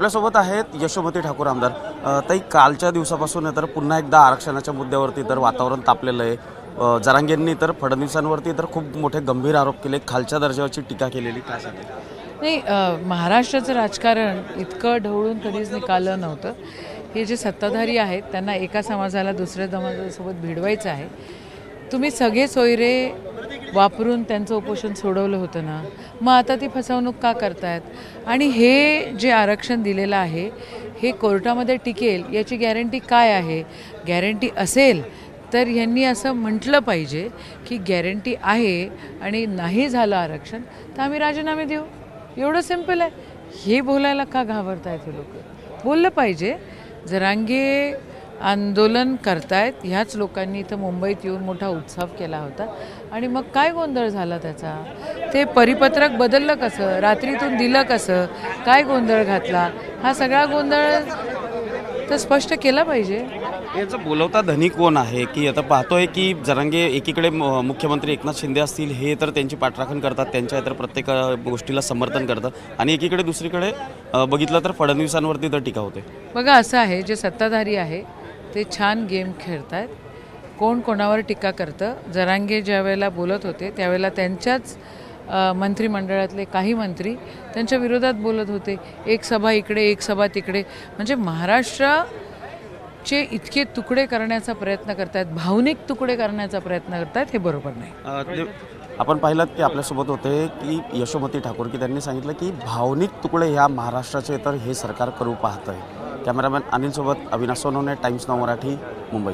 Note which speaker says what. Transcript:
Speaker 1: आपल्यासोबत आहेत यशोमती ठाकूर आमदार। ताई, कालच्या दिवसापासून तर पुन्हा एकदा आरक्षणाच्या मुद्द्यावरती तर वातावरण तापलेलं आहे। जरांगेंनी तर फडणवीसांवरती तर खूप मोठे गंभीर आरोप केले, खालच्या दर्जाची टीका केलेली। काय सांगेल?
Speaker 2: नाही, महाराष्ट्राचं राजकारण इतकं ढवळून कधीच निघालं नव्हतं। हे जे सत्ताधारी आहेत त्यांना एका समाजाला दुसऱ्या समाजासोबत भिडवायचं आहे। तुम्ही सगळे सोयरे वापरून त्यांचं उपोषण सोडवलं होतं ना, मग आता ती फसवणूक का करतायत? आणि हे जे आरक्षण दिलेलं आहे हे कोर्टामध्ये टिकेल याची गॅरंटी काय आहे? गॅरंटी असेल तर यांनी असं म्हटलं पाहिजे की गॅरंटी आहे आणि नाही झालं आरक्षण तर आम्ही राजीनामे देऊ, एवढं सिंपल आहे। हे बोलायला का घाबरतायत हे लोक? बोललं पाहिजे। जरांगे आंदोलन करतायत, ह्याच लोकांनी इथं मुंबईत येऊन मोठा उत्सव केला होता आणि मग काय गोंधळ झाला त्याचा? ते परिपत्रक बदललं कसं? रात्रीतून दिलं कसं? काय गोंधळ घातला? हा सगळा गोंधळ तर स्पष्ट केला पाहिजे।
Speaker 1: याचं बोलवता धनी कोण आहे? की आता पाहतोय की जरांगे एकीकडे मुख्यमंत्री एकनाथ शिंदे असतील, हे तर त्यांची पाठराखण करतात, त्यांच्या तर प्रत्येक गोष्टीला समर्थन करतात, आणि एकीकडे दुसरीकडे बघितलं तर फडणवीसांवरती तर टीका होते।
Speaker 2: बघा, असं आहे, जे सत्ताधारी आहे ते छान गेम खेळतात। कोण कोणावर टीका करतं? जरांगे ज्या वेळेला बोलत होते त्यावेळेला त्यांच्याच मंत्रिमंडळातले काही मंत्री त्यांच्या विरोधात बोलत होते। एक सभा इकडे, एक सभा तिकडे, म्हणजे महाराष्ट्राचे इतके तुकडे करण्याचा प्रयत्न करतात, भावनिक तुकडे करण्याचा प्रयत्न करतात, हे बरोबर नाही।
Speaker 1: आपण पाहिलं की आपल्यासोबत होते की यशोमती ठाकूर, की त्यांनी सांगितलं की भावनिक तुकडे ह्या महाराष्ट्राचे तर हे सरकार करू पाहतंय। कॅमेरामॅन अनिल सोबत अविनाश सोनवणे, टाइम्स नाऊ मराठी, मुंबई।